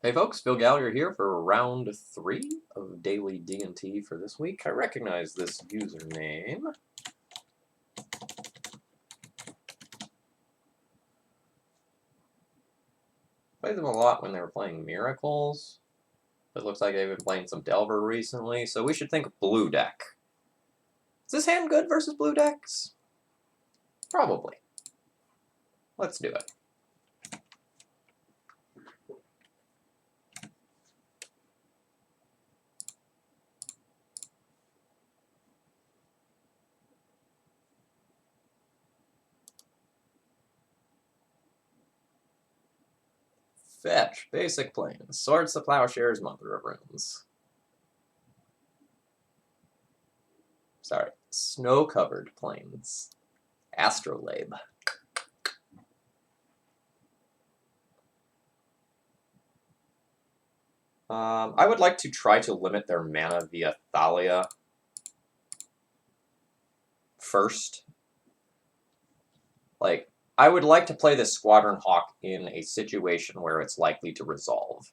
Hey folks, Phil Gallagher here for round 3 of daily D&T for this week. I recognize this username. Played them a lot when they were playing Miracles. It looks like they've been playing some Delver recently, so we should think blue deck. Is this hand good versus blue decks? Probably. Let's do it. Fetch, basic plains, Swords to Plowshares, Mother of Runes. Sorry, snow-covered plains, Astrolabe. I would like to try to limit their mana via Thalia first. Like, I would like to play this Squadron Hawk in a situation where it's likely to resolve.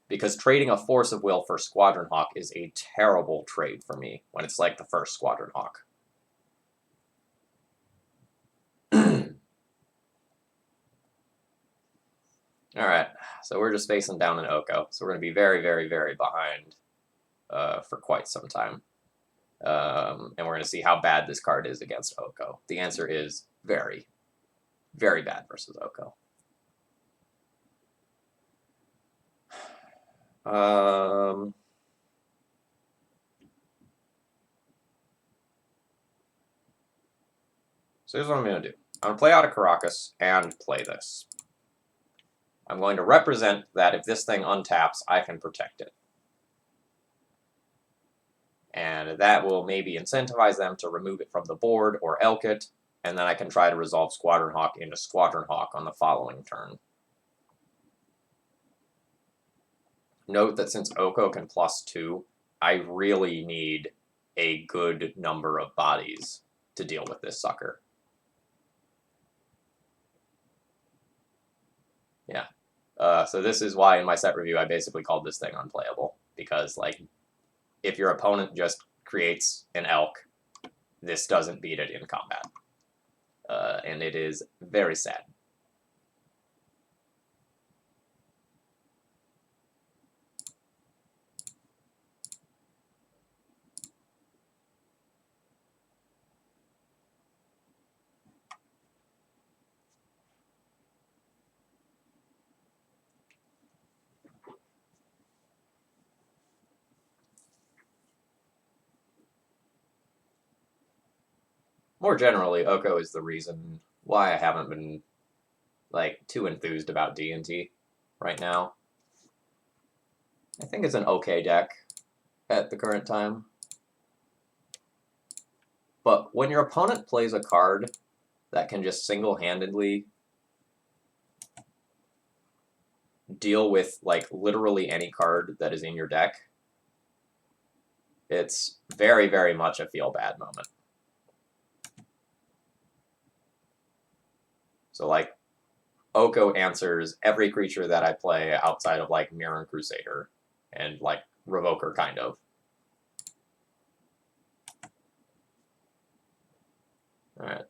Because trading a Force of Will for Squadron Hawk is a terrible trade for me when it's like the first Squadron Hawk. Alright, so we're just facing down an Oko. So we're going to be very, very, very behind for quite some time. And we're going to see how bad this card is against Oko. The answer is very, very bad versus Oko. So here's what I'm going to do. I'm going to play out of Caracas and play this. I'm going to represent that if this thing untaps, I can protect it. And that will maybe incentivize them to remove it from the board or elk it, and then I can try to resolve Squadron Hawk into Squadron Hawk on the following turn. Note that since Oko can +2, I really need a good number of bodies to deal with this sucker. Yeah. So this is why in my set review I basically called this thing unplayable, because like if your opponent just creates an elk, this doesn't beat it in combat. And it is very sad. More generally, Oko is the reason why I haven't been like too enthused about D&T right now. I think it's an okay deck at the current time. But when your opponent plays a card that can just single-handedly deal with like literally any card that is in your deck, it's very, very much a feel-bad moment. So like, Oko answers every creature that I play outside of like Mirror and Crusader and like Revoker, kind of. Alright,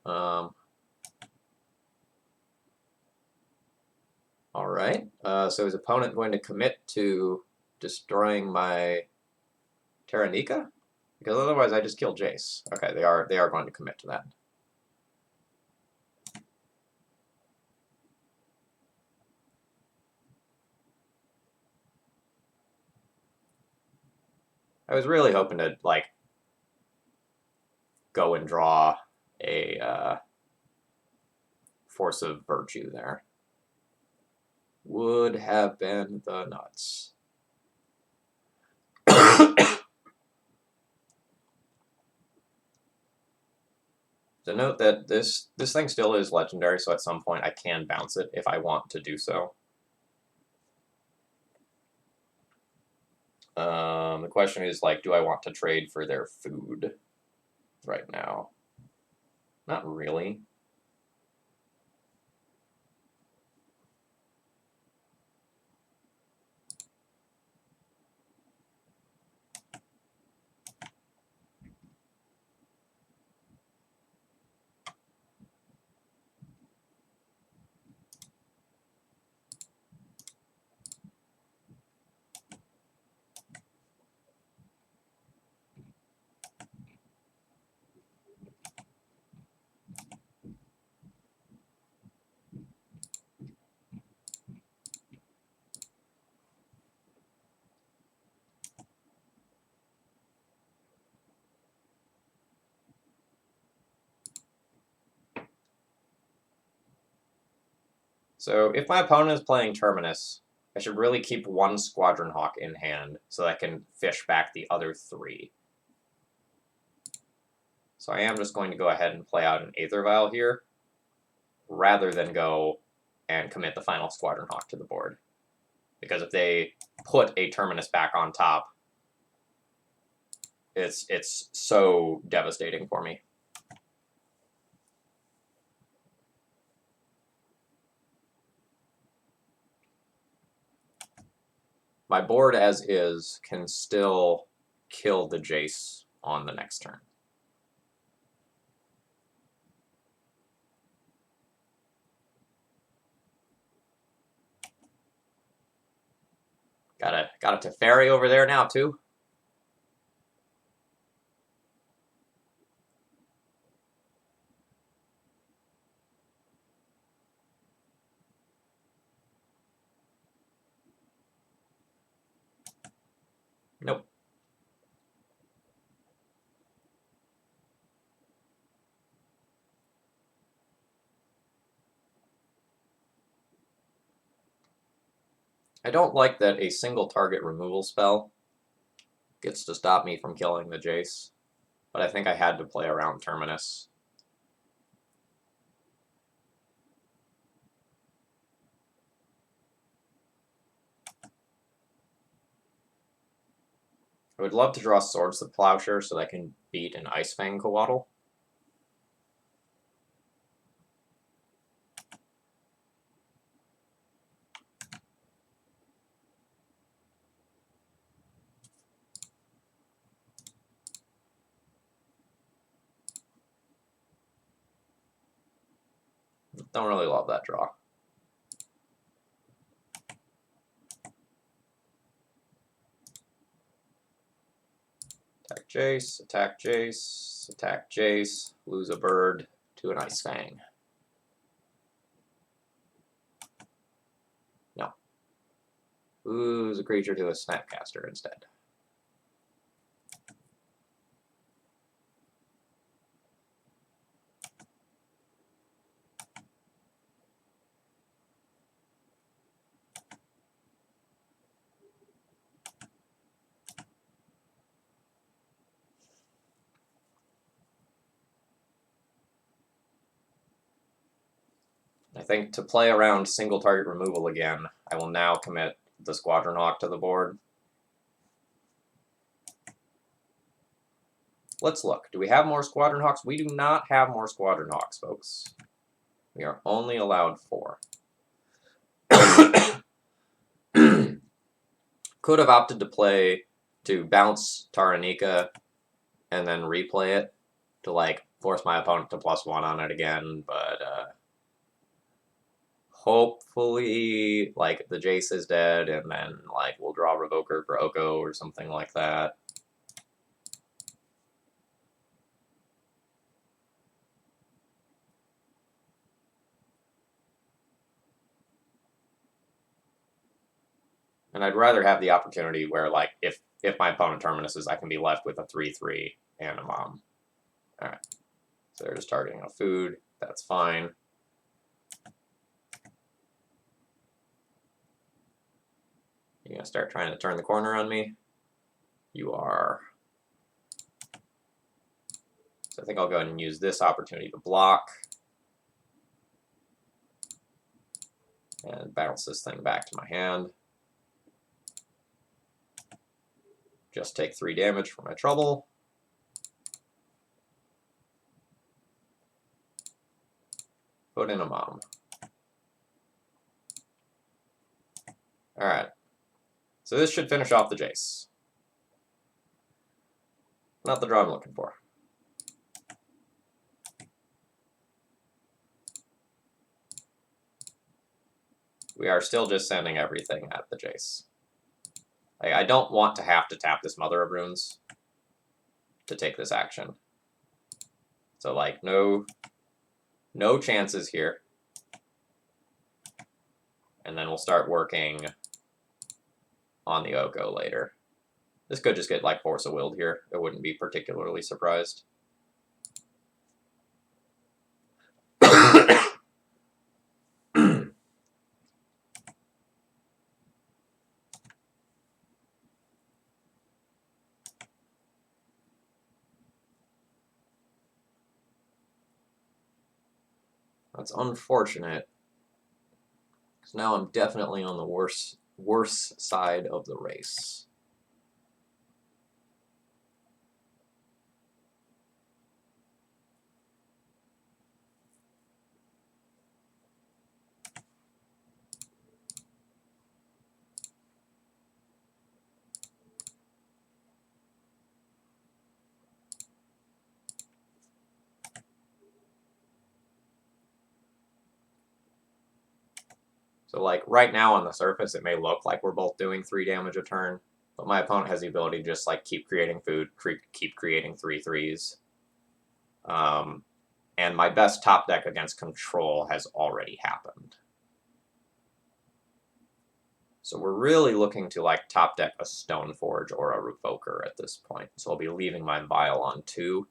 Alright, so is opponent going to commit to destroying my Taranika? Because otherwise I just kill Jace. Okay, they are going to commit to that. I was really hoping to like go and draw a Force of Virtue there. Would have been the nuts. So note that this thing still is legendary, so at some point I can bounce it if I want to do so. The question is, like, do I want to trade for their food right now? Not really. So if my opponent is playing Terminus, I should really keep one Squadron Hawk in hand so that I can fish back the other 3. So I am just going to go ahead and play out an Aether Vial here, rather than go and commit the final Squadron Hawk to the board. Because if they put a Terminus back on top, it's so devastating for me. My board as is can still kill the Jace on the next turn. Got a Teferi over there now too. Nope. I don't like that a single target removal spell gets to stop me from killing the Jace, but I think I had to play around Terminus. I would love to draw Swords to Plowshare so that I can beat an Ice Fang Coatl. Don't really love that draw. Attack Jace, attack Jace, attack Jace, lose a bird to an Ice Fang. No. Lose a creature to a Snapcaster instead. I think to play around single target removal again, I will now commit the Squadron Hawk to the board. Let's look. Do we have more Squadron Hawks? We do not have more Squadron Hawks, folks. We are only allowed 4. Could have opted to bounce Taranika and then replay it to, like, force my opponent to +1 on it again, but, hopefully, like, the Jace is dead, and then, like, we'll draw Revoker for Oko or something like that. And I'd rather have the opportunity where, like, if my opponent Terminuses, I can be left with a 3/3 and a Mom. Alright. So they're just targeting a food. That's fine. You gonna start trying to turn the corner on me? You are. So I think I'll go ahead and use this opportunity to block. And bounce this thing back to my hand. Just take 3 damage for my trouble. Put in a Mom. Alright. So this should finish off the Jace. Not the draw I'm looking for. We are still just sending everything at the Jace. I don't want to have to tap this Mother of Runes to take this action. So, like, no chances here. And then we'll start working on the Oko later. This could just get, like, Force of Willed here. I wouldn't be particularly surprised. That's unfortunate. Because now I'm definitely on the worse side of the race. So like right now on the surface, it may look like we're both doing 3 damage a turn, but my opponent has the ability to just like keep creating food, keep creating 3/3s. And my best top deck against control has already happened. So we're really looking to like top deck a Stoneforge or a Revoker at this point. So I'll be leaving my Vial on 2.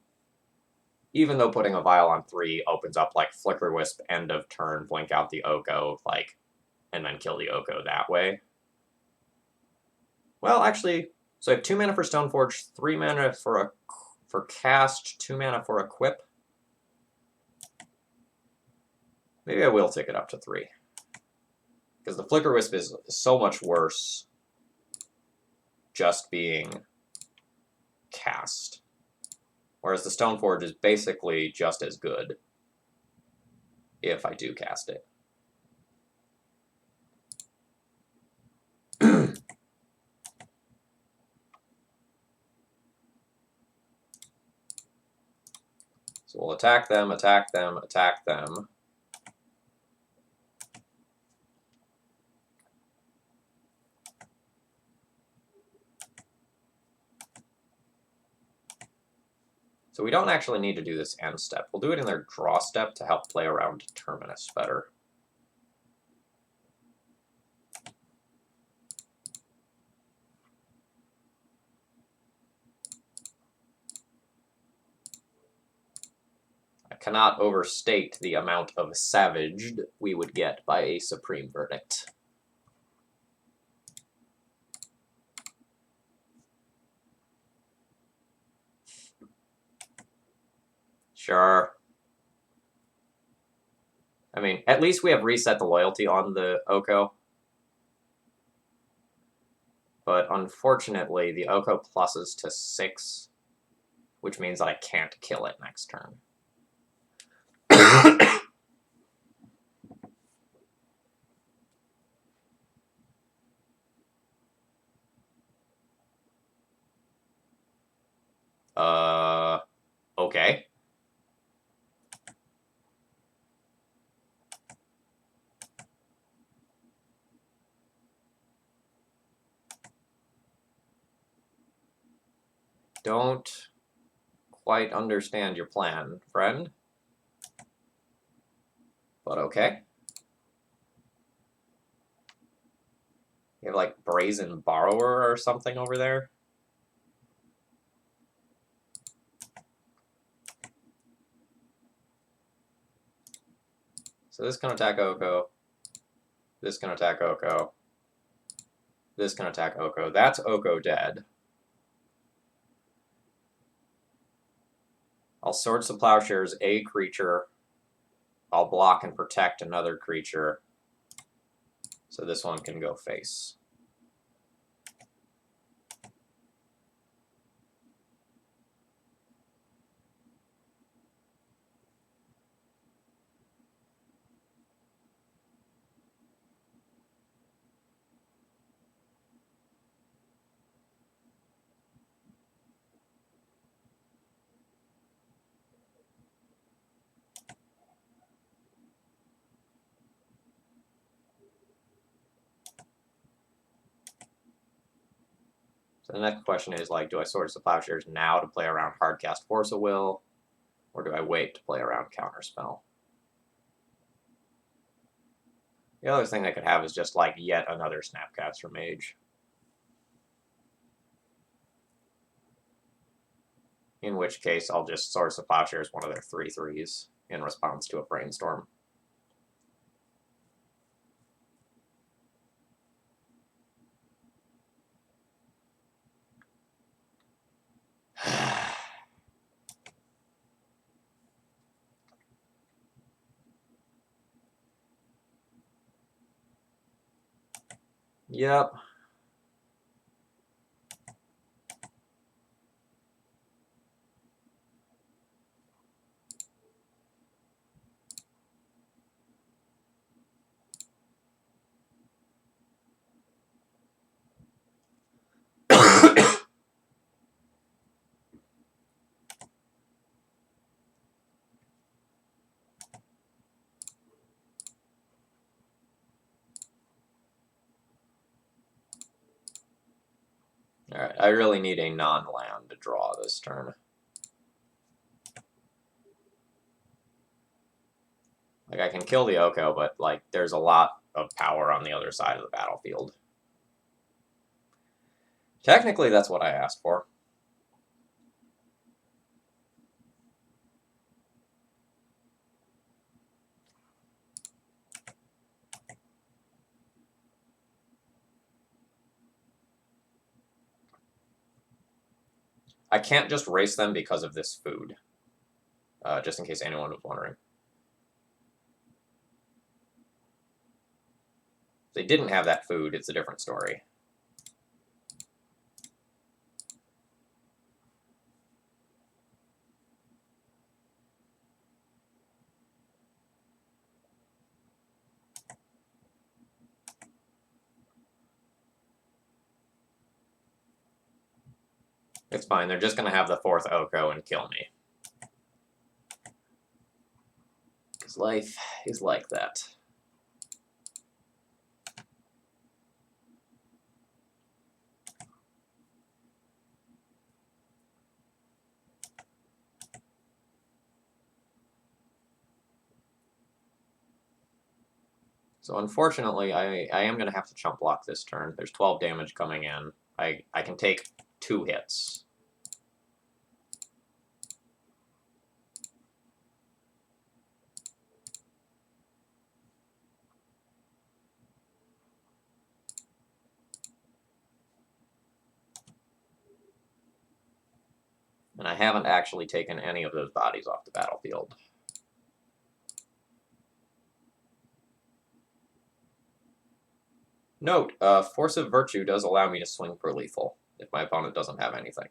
Even though putting a Vial on 3 opens up like Flicker Wisp, end of turn, blink out the Oko, like, and then kill the Oko that way. Well, actually, so I have 2 mana for Stoneforge, 3 mana for cast, 2 mana for equip. Maybe I will take it up to 3. Because the Flicker Wisp is so much worse just being cast. Whereas the Stoneforge is basically just as good if I do cast it. So we'll attack them, attack them, attack them. So we don't actually need to do this end step. We'll do it in their draw step to help play around Terminus better. I cannot overstate the amount of savaged we would get by a Supreme Verdict. Sure. I mean, at least we have reset the loyalty on the Oko. But unfortunately, the Oko pluses to 6, which means I can't kill it next turn. Okay. Don't quite understand your plan, friend. But okay. You have like Brazen Borrower or something over there? So this can attack Oko. This can attack Oko. This can attack Oko. That's Oko dead. I'll Swords to Plowshares a creature. I'll block and protect another creature. So this one can go face. So the next question is, like, do I Swords to Plowshares now to play around Hardcast Force of Will, or do I wait to play around Counterspell? The other thing I could have is just, like, yet another Snapcaster Mage. In which case, I'll just Swords to Plowshares one of their 3/3s in response to a Brainstorm. Yep. Alright, I really need a non-land to draw this turn. Like, I can kill the Oko, but, like, there's a lot of power on the other side of the battlefield. Technically, that's what I asked for. I can't just race them because of this food. Just in case anyone was wondering. If they didn't have that food, it's a different story. It's fine, they're just gonna have the 4th Oko and kill me. Because life is like that. So unfortunately, I am going to have to chump block this turn. There's 12 damage coming in. I can take 2 hits. And I haven't actually taken any of those bodies off the battlefield. Note, Force of Virtue does allow me to swing for lethal if my opponent doesn't have anything.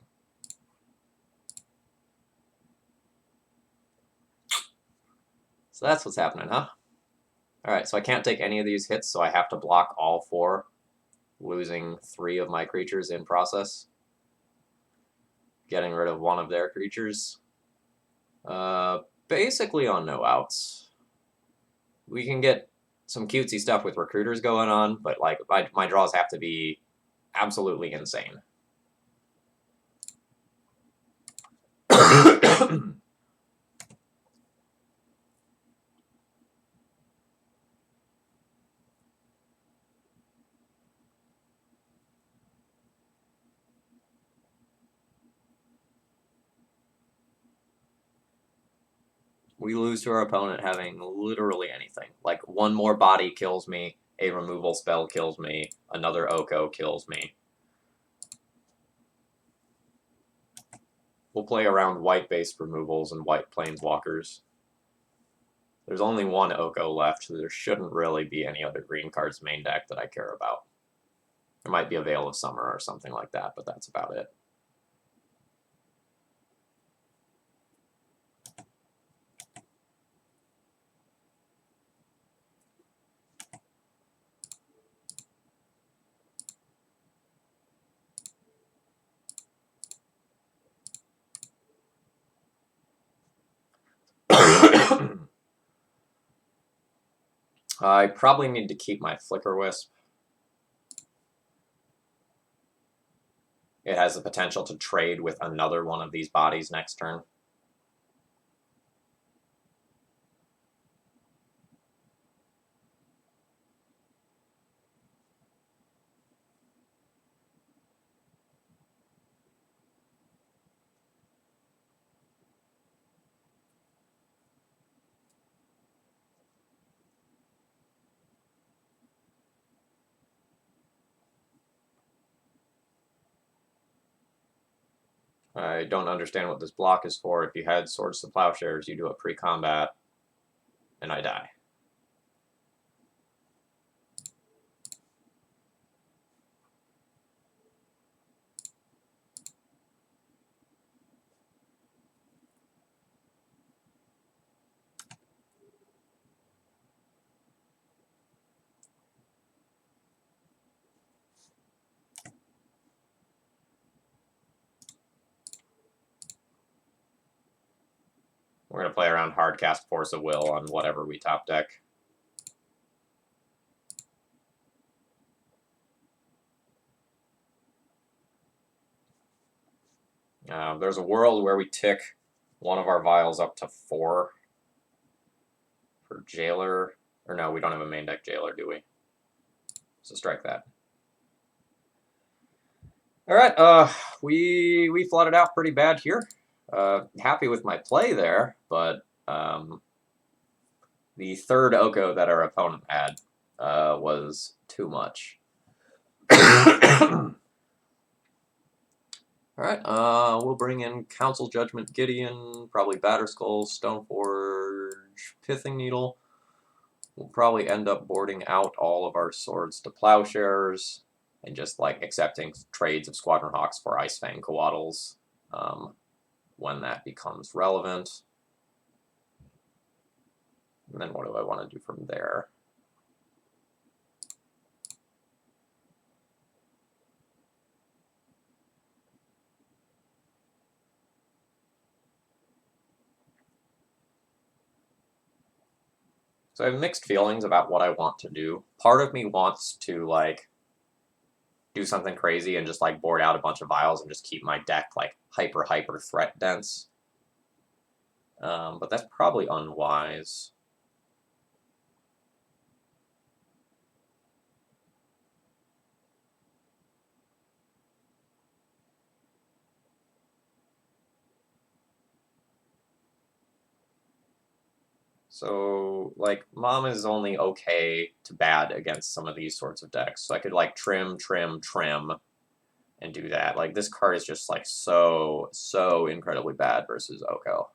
So that's what's happening, huh? Alright, so I can't take any of these hits, so I have to block all 4, losing 3 of my creatures in process. Getting rid of 1 of their creatures. Basically on no outs. We can get some cutesy stuff with recruiters going on, but like my draws have to be absolutely insane. We lose to our opponent having literally anything. Like, 1 more body kills me, a removal spell kills me, another Oko kills me. We'll play around white-based removals and white planeswalkers. There's only 1 Oko left, so there shouldn't really be any other green cards main deck that I care about. There might be a Veil of Summer or something like that, but that's about it. I probably need to keep my Flicker Wisp. It has the potential to trade with another one of these bodies next turn. I don't understand what this block is for. If you had Swords to Plowshares, you do it pre-combat, and I die. We're going to play around Hardcast Force of Will on whatever we top deck. There's a world where we tick one of our vials up to 4 for Jailer. Or no, we don't have a main deck Jailer, do we? So strike that. All right, we flooded out pretty bad here. Happy with my play there, but the third Oko that our opponent had was too much. Alright, we'll bring in Council Judgment Gideon, probably Batterskull, Stoneforge, Pithing Needle. We'll probably end up boarding out all of our swords to Plowshares, and just like accepting trades of Squadron Hawks for Icefang Coatls when that becomes relevant. And then what do I want to do from there? So I have mixed feelings about what I want to do. Part of me wants to like do something crazy and just like board out a bunch of vials and just keep my deck like hyper threat dense. But that's probably unwise. So, like, Mom is only okay to bad against some of these sorts of decks. So I could, like, trim, and do that. Like, this card is just, like, so incredibly bad versus Oko.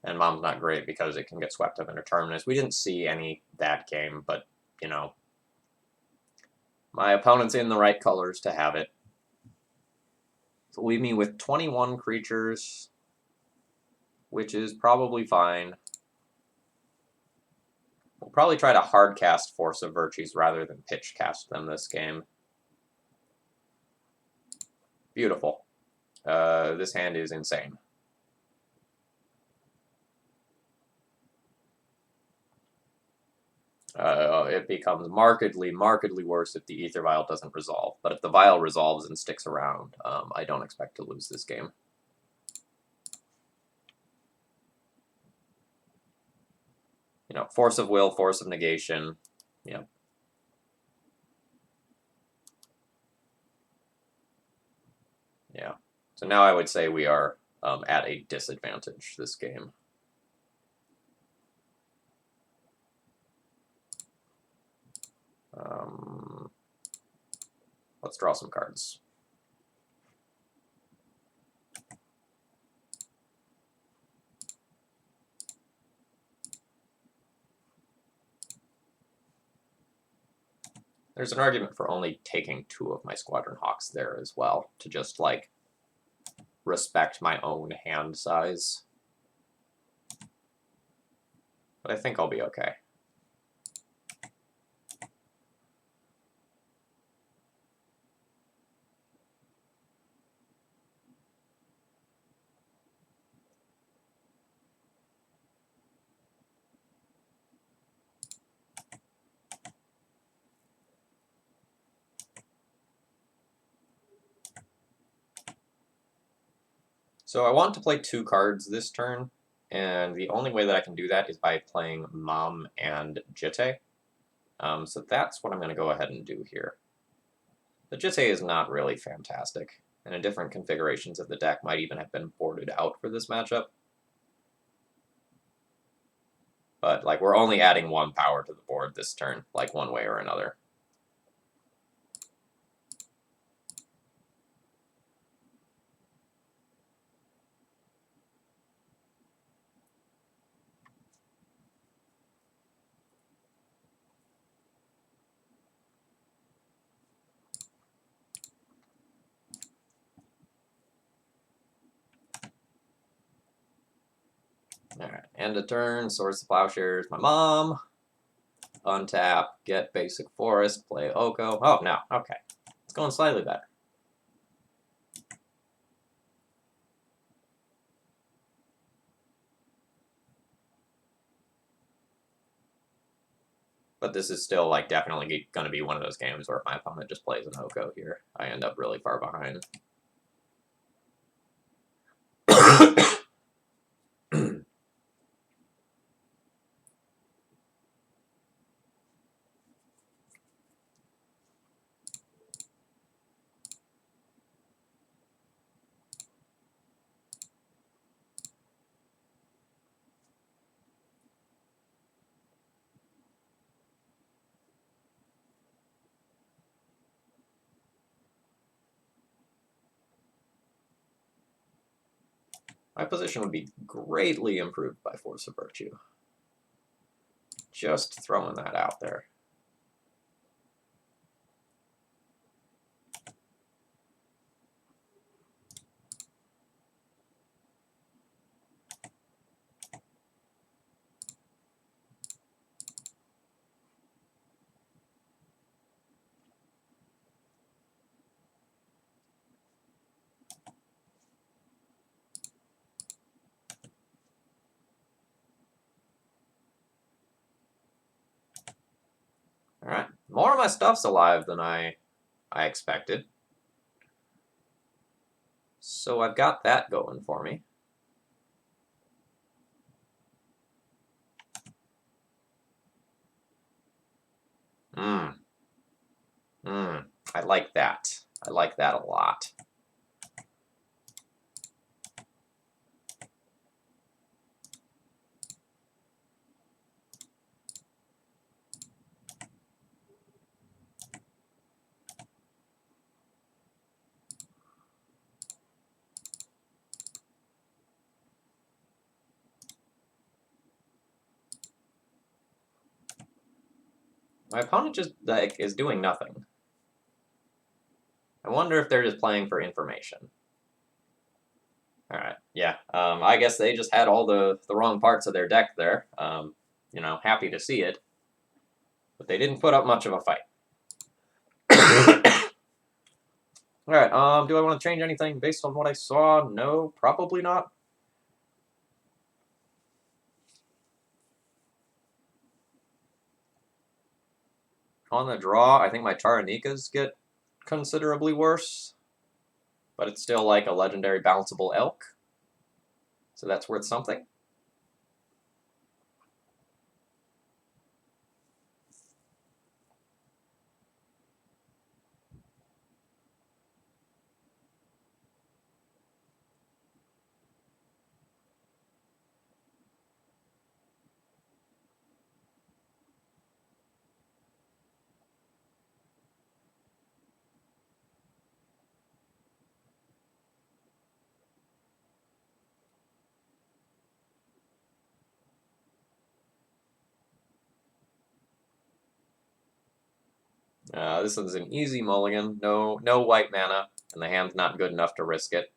And Mom's not great because it can get swept up into Terminus. We didn't see any that game, but, you know, my opponent's in the right colors to have it. So leave me with 21 creatures, which is probably fine. We'll probably try to hard cast Force of Virtues rather than pitch cast them this game. Beautiful. This hand is insane. It becomes markedly worse if the Ether Vial doesn't resolve. But if the Vial resolves and sticks around, I don't expect to lose this game. You know, Force of Will, Force of Negation, you know. Yeah. So now I would say we are at a disadvantage this game. Let's draw some cards. There's an argument for only taking 2 of my Squadron Hawks there as well, to just, like, respect my own hand size. But I think I'll be okay. So I want to play 2 cards this turn, and the only way that I can do that is by playing Mom and Jitte. So that's what I'm going to go ahead and do here. The Jitte is not really fantastic, and in different configurations of the deck might even have been boarded out for this matchup. But, like, we're only adding 1 power to the board this turn, like, one way or another. Alright, end of turn, Swords to Plowshares, my mom. Untap, get basic forest, play Oko. Oh, no, okay. It's going slightly better. But this is still, like, definitely going to be one of those games where if my opponent just plays an Oko here, I end up really far behind. My position would be greatly improved by Force of Virtue. Just throwing that out there. Alright, more of my stuff's alive than I expected. So I've got that going for me. I like that. I like that a lot. My opponent just, like, is doing nothing. I wonder if they're just playing for information. Alright, yeah. I guess they just had all the wrong parts of their deck there. You know, happy to see it. But they didn't put up much of a fight. Alright, do I want to change anything based on what I saw? No, probably not. On the draw, I think my Taranikas get considerably worse. But it's still like a legendary bounceable elk. So that's worth something. This is an easy mulligan. No white mana, and the hand's not good enough to risk it.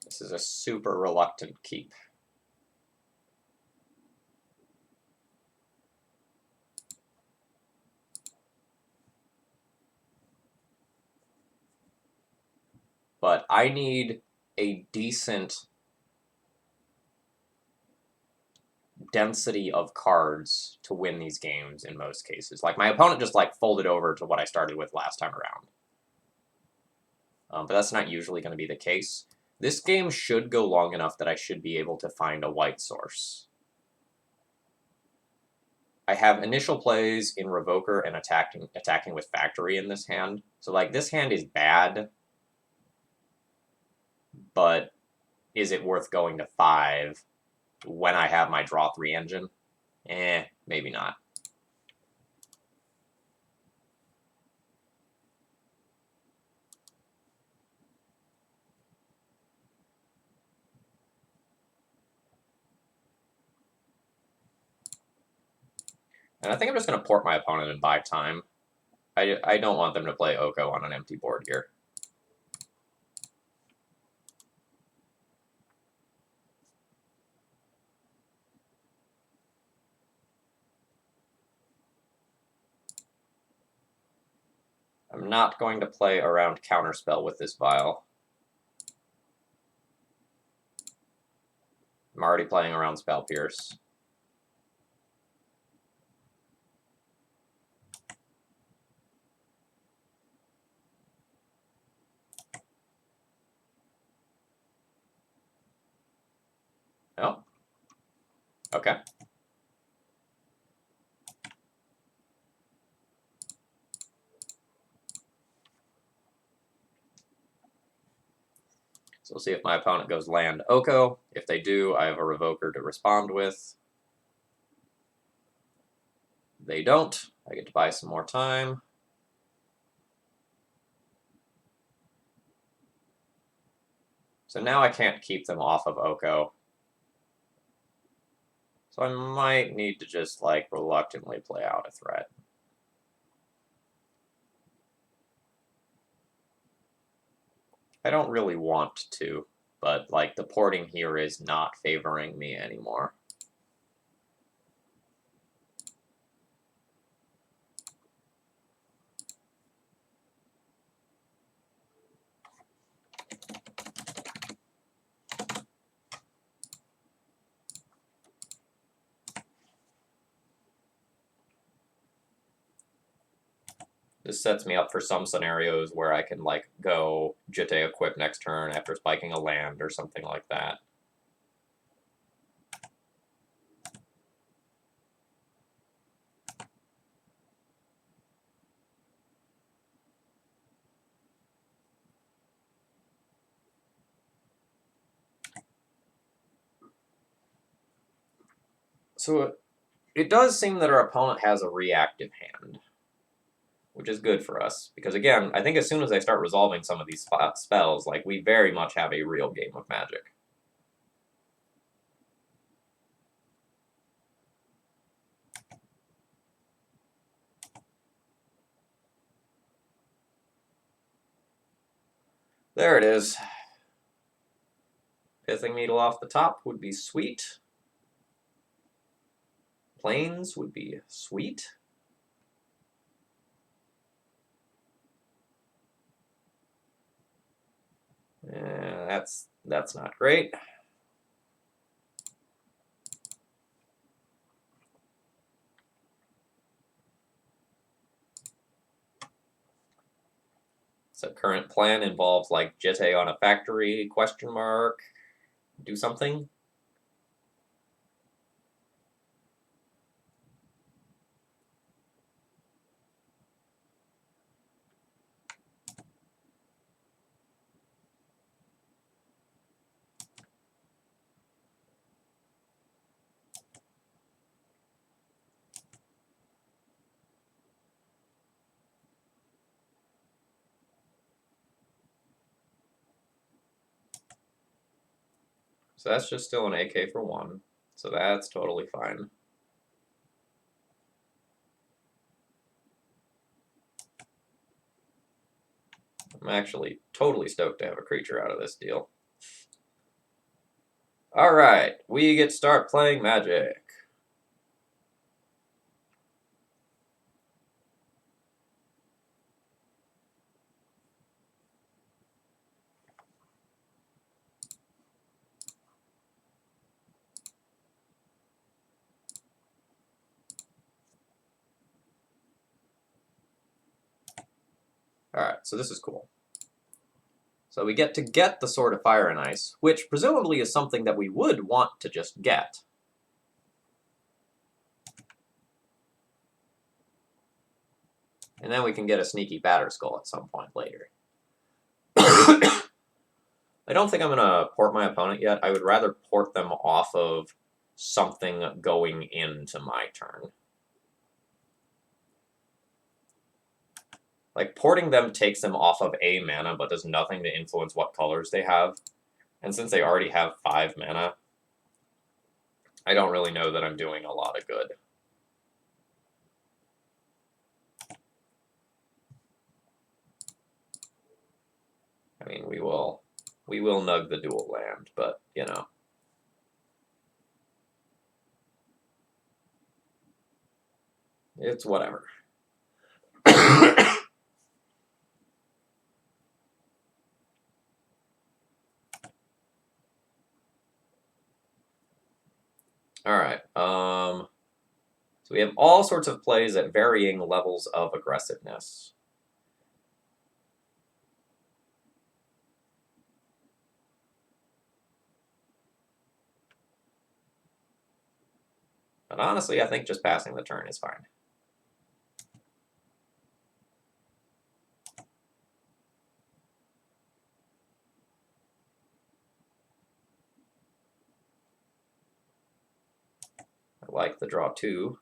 This is a super reluctant keep. But I need a decent density of cards to win these games in most cases. Like, my opponent just, like, folded over to what I started with last time around. But that's not usually going to be the case. This game should go long enough that I should be able to find a white source. I have initial plays in Revoker and attacking with Factory in this hand. So, like, this hand is bad, but is it worth going to 5 when I have my draw 3 engine? Maybe not. And I think I'm just going to port my opponent and buy time. I don't want them to play Oko on an empty board here. I'm not going to play around Counterspell with this Vial. I'm already playing around Spell Pierce. Oh. Okay. So we'll see if my opponent goes land Oko. If they do, I have a Revoker to respond with. They don't. I get to buy some more time. So now I can't keep them off of Oko. So I might need to just, like, reluctantly play out a threat. I don't really want to, but, like, the porting here is not favoring me anymore. This sets me up for some scenarios where I can, like, go Jitte equip next turn after spiking a land or something like that. So it does seem that our opponent has a reactive hand, which is good for us. Because, again, I think as soon as I start resolving some of these spells, like, we very much have a real game of Magic. There it is. Pithing Needle off the top would be sweet. Plains would be sweet. That's not great. So current plan involves, like, Jitte on a factory, question mark, do something. So that's just still an AK for 1. So that's totally fine. I'm actually totally stoked to have a creature out of this deal. Alright, we get to start playing Magic. Alright, so this is cool. So we get the Sword of Fire and Ice, which presumably is something that we would want to just get. And then we can get a sneaky Batterskull at some point later. I don't think I'm going to port my opponent yet. I would rather port them off of something going into my turn. Like, porting them takes them off of a mana, but does nothing to influence what colors they have. And since they already have 5 mana, I don't really know that I'm doing a lot of good. I mean, we will nug the dual land, but, you know. It's whatever. All right. So we have all sorts of plays at varying levels of aggressiveness. But honestly, I think just passing the turn is fine. I like the draw 2.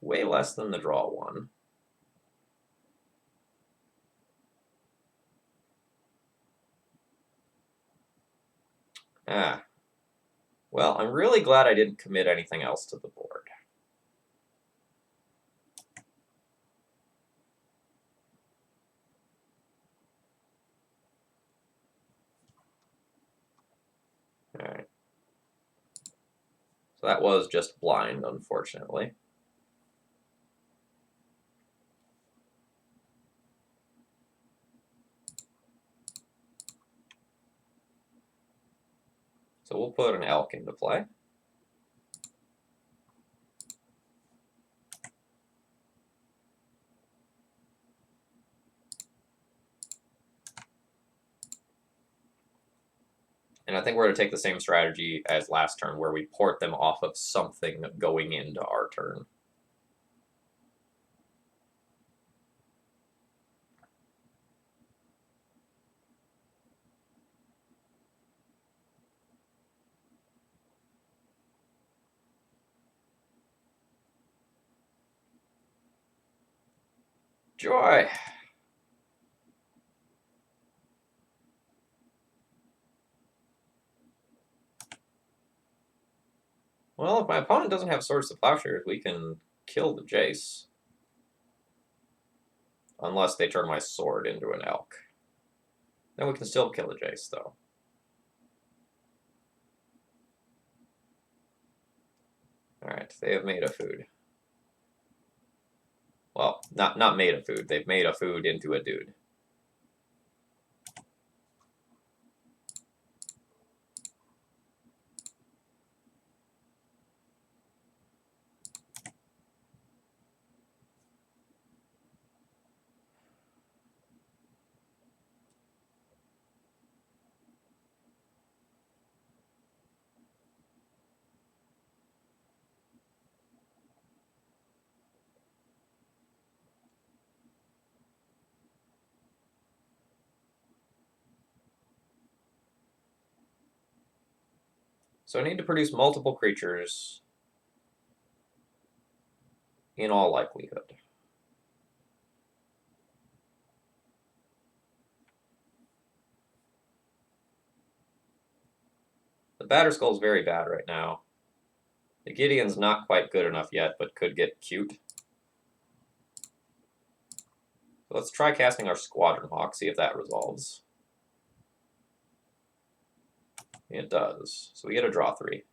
Way less than the draw 1. Ah. Well, I'm really glad I didn't commit anything else to the board. All right. So that was just blind, unfortunately. So we'll put an elk into play. And I think we're going to take the same strategy as last turn, where we port them off of something going into our turn. Joy! Well, if my opponent doesn't have Swords to Plowshares, we can kill the Jace. Unless they turn my sword into an elk. Then we can still kill the Jace, though. Alright, they have made a food. Well, not made a food. They've made a food into a dude. So I need to produce multiple creatures in all likelihood. The Batterskull's very bad right now. The Gideon's not quite good enough yet, but could get cute. So let's try casting our Squadron Hawk, see if that resolves. It does. So we get a draw 3.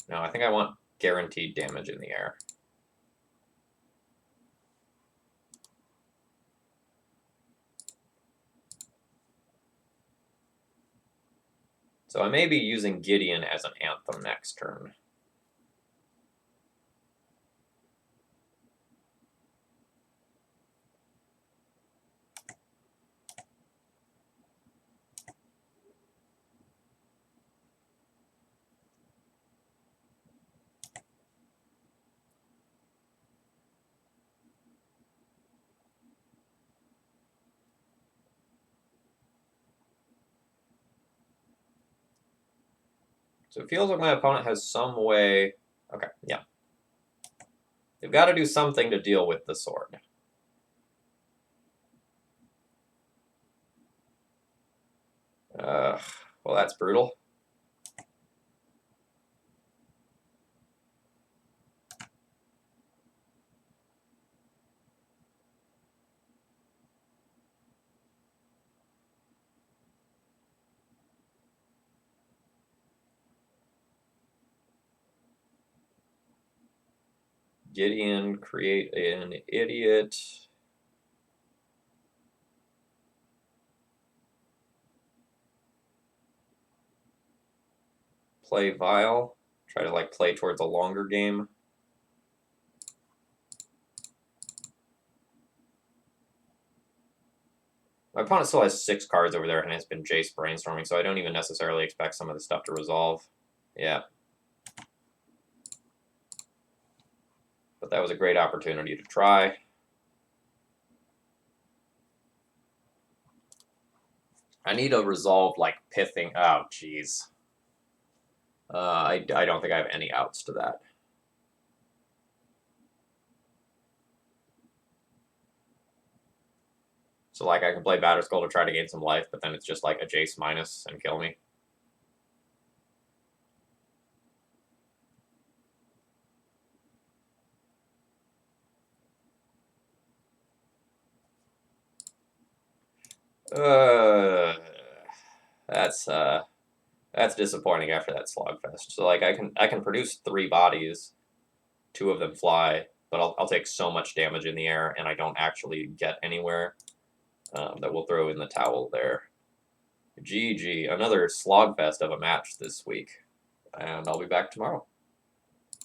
Now I think I want guaranteed damage in the air. So I may be using Gideon as an Anthem next turn. So it feels like my opponent has some way... Okay, yeah. They've got to do something to deal with the sword. Well, that's brutal. Gideon, create an idiot. Play Vile. Try to like play towards a longer game. My opponent still has 6 cards over there and has been Jace brainstorming, so I don't even necessarily expect some of the stuff to resolve. Yeah. But that was a great opportunity to try. I need to resolve, like, pithing. Oh, jeez. I don't think I have any outs to that. So, like, I can play Batterskull to try to gain some life, but then it's just, like, a Jace minus and kill me. That's disappointing after that slogfest. So, like, I can produce 3 bodies, 2 of them fly, but I'll take so much damage in the air, and I don't actually get anywhere. That we'll throw in the towel there. GG, another slogfest of a match this week, and I'll be back tomorrow.